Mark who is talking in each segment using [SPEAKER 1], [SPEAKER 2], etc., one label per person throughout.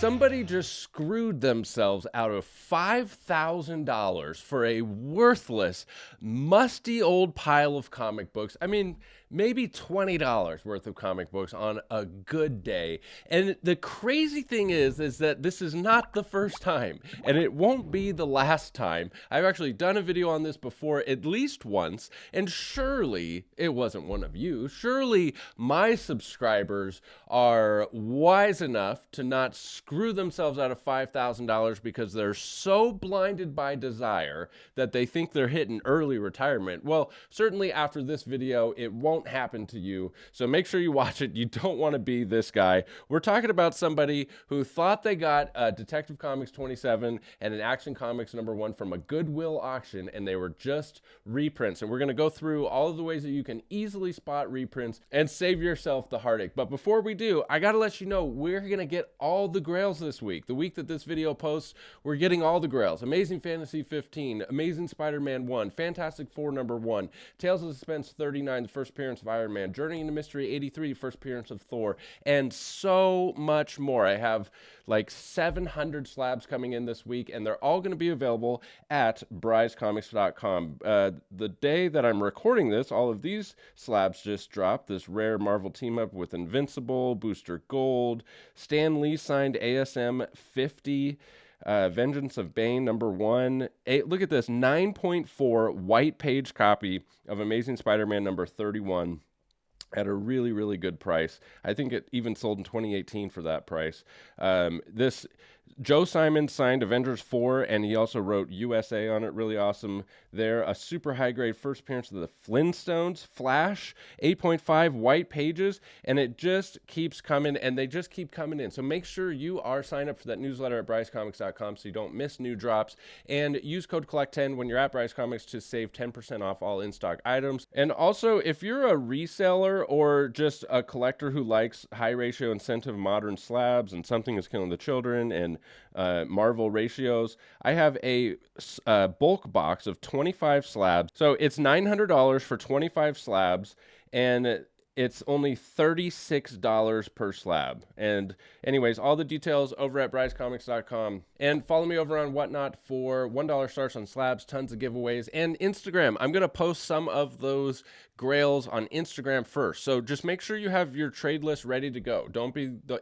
[SPEAKER 1] Somebody just screwed themselves out of $5,000 for a worthless, musty old pile of comic books. I mean, maybe $20 worth of comic books on a good day. And the crazy thing is that this is not the first time, and it won't be the last time. I've actually done a video on this before at least once, and surely it wasn't one of you. Surely my subscribers are wise enough to not screw themselves out of $5,000 because they're so blinded by desire that they think they're hitting early retirement. Well, certainly after this video, it won't happen to you. So make sure you watch it. You don't want to be this guy. We're talking about somebody who thought they got Detective Comics 27 and an Action Comics #1 from a Goodwill auction, and they were just reprints. And we're going to go through all of the ways that you can easily spot reprints and save yourself the heartache. But before we do, I got to let you know, we're going to get all the grails this week. The week that this video posts, we're getting all the grails. Amazing Fantasy 15, Amazing Spider-Man 1, Fantastic Four #1, Tales of Suspense 39, the first appearance of Iron Man, Journey into Mystery 83, first appearance of Thor, and so much more. I have like 700 slabs coming in this week, and they're all going to be available at brycecomics.com. The day that I'm recording this, all of these slabs just dropped. This rare Marvel team-up with Invincible, Booster Gold, Stan Lee signed ASM 50, Vengeance of Bane #1. Look at this, 9.4 white page copy of Amazing Spider-Man #31 at a really, really good price. I think it even sold in 2018 for that price. This Joe Simon signed Avengers 4, and he also wrote USA on it. Really awesome there. A super high-grade first appearance of the Flintstones, Flash, 8.5 white pages, and it just keeps coming, and they just keep coming in. So make sure you are signed up for that newsletter at brycecomics.com so you don't miss new drops, and use code COLLECT10 when you're at Bryce Comics to save 10% off all in-stock items. And also, if you're a reseller or just a collector who likes high-ratio incentive modern slabs and Something is Killing the Children and Marvel ratios, I have a bulk box of 25 slabs. So it's $900 for 25 slabs, and it's only $36 per slab. And anyways, all the details over at brycecomics.com. And follow me over on Whatnot for $1 starts on slabs, tons of giveaways, and Instagram. I'm going to post some of those grails on Instagram first. So just make sure you have your trade list ready to go.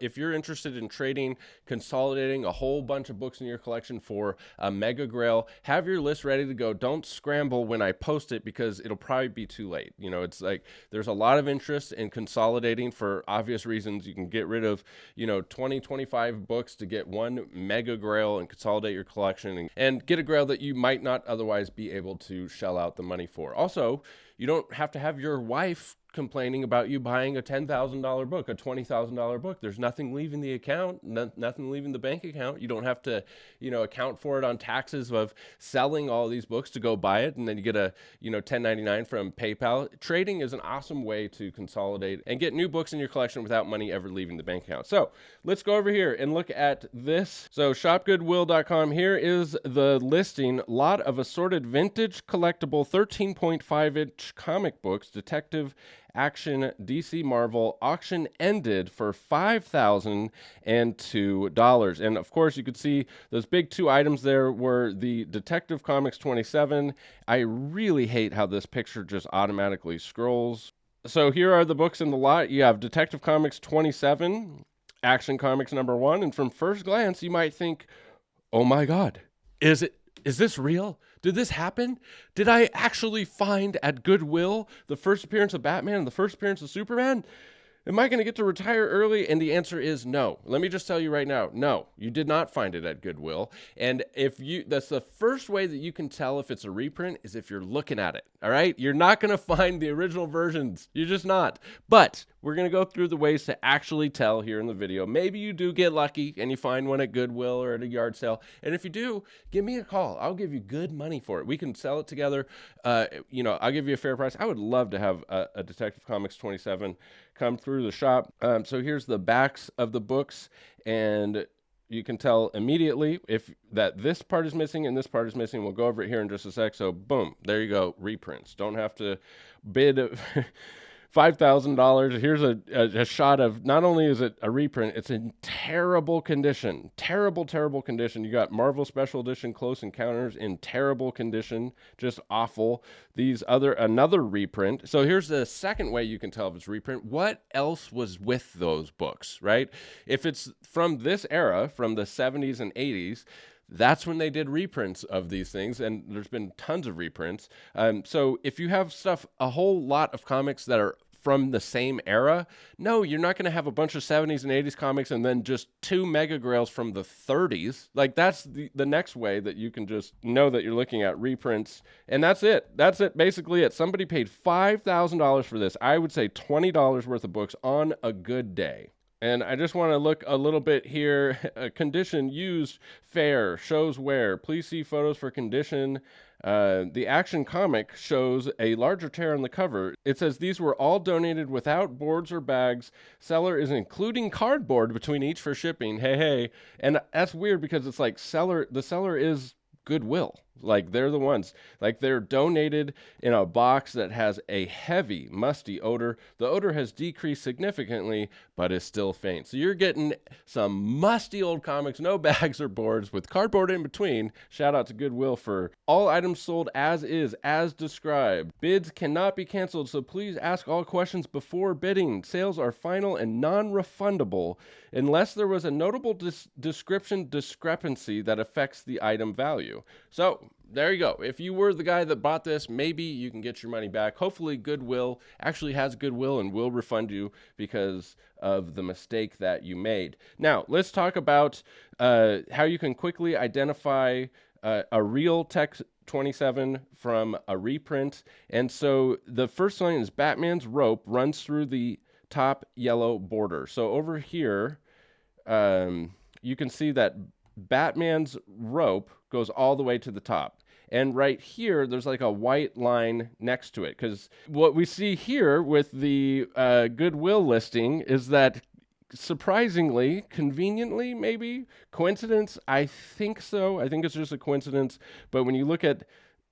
[SPEAKER 1] If you're interested in trading, consolidating a whole bunch of books in your collection for a mega grail, have your list ready to go. Don't scramble when I post it because it'll probably be too late. You know, it's like there's a lot of interest in consolidating for obvious reasons. You can get rid of, 20, 25 books to get one mega grail and consolidate your collection and get a grail that you might not otherwise be able to shell out the money for. Also, you don't have to have your wife complaining about you buying a $10,000 book, a $20,000 book. There's nothing leaving the account, nothing leaving the bank account. You don't have to, account for it on taxes of selling all these books to go buy it, and then you get a, 1099 from PayPal. Trading is an awesome way to consolidate and get new books in your collection without money ever leaving the bank account. So let's go over here and look at this. So shopgoodwill.com, here is the listing. Lot of assorted vintage collectible 13.5-inch comic books, Detective Action DC Marvel. Auction ended for $5,002. And of course, you could see those big two items there were the Detective Comics 27. I really hate how this picture just automatically scrolls. So here are the books in the lot. You have Detective Comics 27, Action Comics #1. And from first glance, you might think, oh my God, is this real? Did this happen? Did I actually find at Goodwill the first appearance of Batman and the first appearance of Superman? Am I going to get to retire early? And the answer is no. Let me just tell you right now, no, you did not find it at Goodwill. And that's the first way that you can tell if it's a reprint is if you're looking at it. All right. You're not going to find the original versions. You're just not. But we're going to go through the ways to actually tell here in the video. Maybe you do get lucky and you find one at Goodwill or at a yard sale. And if you do, give me a call. I'll give you good money for it. We can sell it together. I'll give you a fair price. I would love to have a Detective Comics 27 come through the shop. So here's the backs of the books, and you can tell immediately if that this part is missing and this part is missing. We'll go over it here in just a sec. So boom, there you go, reprints. Don't have to bid $5,000. Here's a shot of, not only is it a reprint, it's in terrible condition. Terrible, terrible condition. You got Marvel Special Edition Close Encounters in terrible condition. Just awful. Another reprint. So here's the second way you can tell if it's reprint. What else was with those books, right? If it's from this era, from the 70s and 80s, that's when they did reprints of these things, and there's been tons of reprints. So if you have a whole lot of comics that are from the same era, no, you're not going to have a bunch of 70s and 80s comics and then just 2 Mega Grails from the 30s. Like, that's the next way that you can just know that you're looking at reprints. And that's it. That's it. Basically it. Somebody paid $5,000 for this. I would say $20 worth of books on a good day. And I just want to look a little bit here. Condition used, fair, shows wear. Please see photos for condition. The Action comic shows a larger tear on the cover. It says these were all donated without boards or bags. Seller is including cardboard between each for shipping. Hey. And that's weird because it's like the seller is Goodwill. Like, they're the ones. Like, they're donated in a box that has a heavy, musty odor. The odor has decreased significantly, but is still faint. So you're getting some musty old comics, no bags or boards, with cardboard in between. Shout out to Goodwill for all items sold as is, as described. Bids cannot be canceled, so please ask all questions before bidding. Sales are final and non-refundable unless there was a notable description discrepancy that affects the item value. So there you go. If you were the guy that bought this, maybe you can get your money back. Hopefully Goodwill actually has Goodwill and will refund you because of the mistake that you made. Now, let's talk about how you can quickly identify a real Text 27 from a reprint. And so the first line is Batman's rope runs through the top yellow border. So over here, you can see that Batman's rope goes all the way to the top. And right here, there's like a white line next to it. Because what we see here with the Goodwill listing is that, surprisingly, conveniently, maybe, coincidence, I think so. I think it's just a coincidence. But when you look at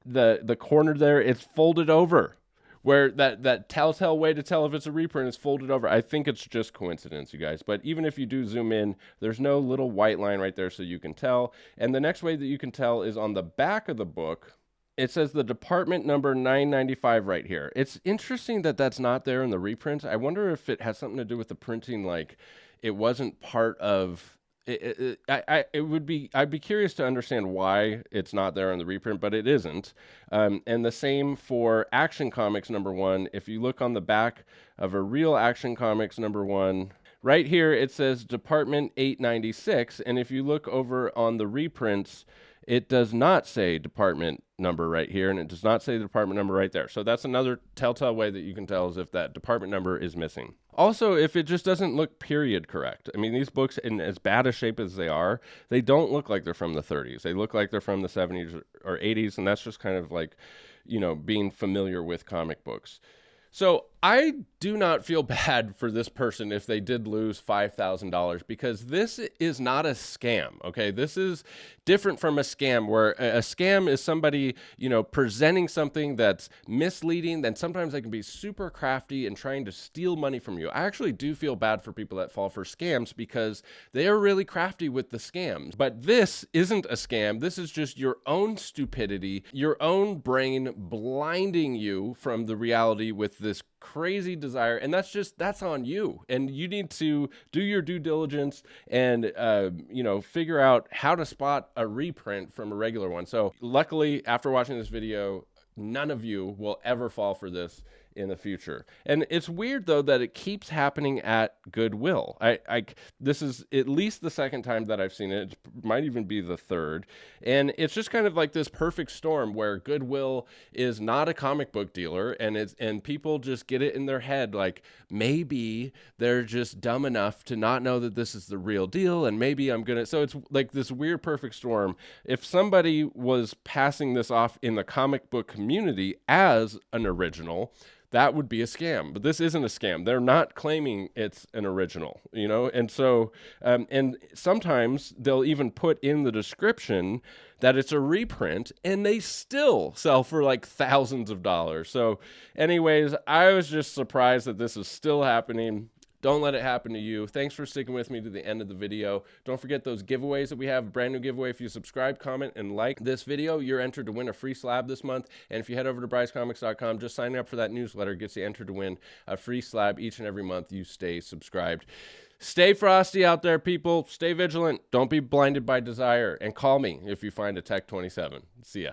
[SPEAKER 1] the corner there, it's folded over. Where that telltale way to tell if it's a reprint is folded over. I think it's just coincidence, you guys. But even if you do zoom in, there's no little white line right there so you can tell. And the next way that you can tell is on the back of the book. It says the department number 995 right here. It's interesting that that's not there in the reprints. I wonder if it has something to do with the printing, like it wasn't part of... I'd be curious to understand why it's not there on the reprint, but it isn't. And the same for Action Comics #1. If you look on the back of a real Action Comics #1, right here it says Department 896, and if you look over on the reprints, it does not say department number right here, and it does not say the department number right there. So that's another telltale way that you can tell is if that department number is missing. Also, if it just doesn't look period correct. I mean, these books, in as bad a shape as they are, they don't look like they're from the 30s. They look like they're from the 70s or 80s, and that's just kind of like, you know, being familiar with comic books. So I do not feel bad for this person if they did lose $5,000 because this is not a scam, okay? This is different from a scam where a scam is somebody, you know, presenting something that's misleading. Then sometimes they can be super crafty and trying to steal money from you. I actually do feel bad for people that fall for scams because they are really crafty with the scams. But this isn't a scam. This is just your own stupidity, your own brain blinding you from the reality with this crazy desire, and that's on you, and you need to do your due diligence and you know, figure out how to spot a reprint from a regular one. So luckily, after watching this video, none of you will ever fall for this in the future. And it's weird though that it keeps happening at Goodwill. This is at least the second time that I've seen it. It might even be the third. And it's just kind of like this perfect storm where Goodwill is not a comic book dealer, and people just get it in their head like maybe they're just dumb enough to not know that this is the real deal, and maybe so it's like this weird perfect storm. If somebody was passing this off in the comic book community as an original, that would be a scam. But this isn't a scam. They're not claiming it's an original, you know? And so, and sometimes they'll even put in the description that it's a reprint, and they still sell for like thousands of dollars. So anyways, I was just surprised that this is still happening. Don't let it happen to you. Thanks for sticking with me to the end of the video. Don't forget those giveaways that we have. A brand new giveaway. If you subscribe, comment, and like this video, you're entered to win a free slab this month. And if you head over to brycecomics.com, just signing up for that newsletter gets you entered to win a free slab each and every month you stay subscribed. Stay frosty out there, people. Stay vigilant. Don't be blinded by desire. And call me if you find a Tech 27. See ya.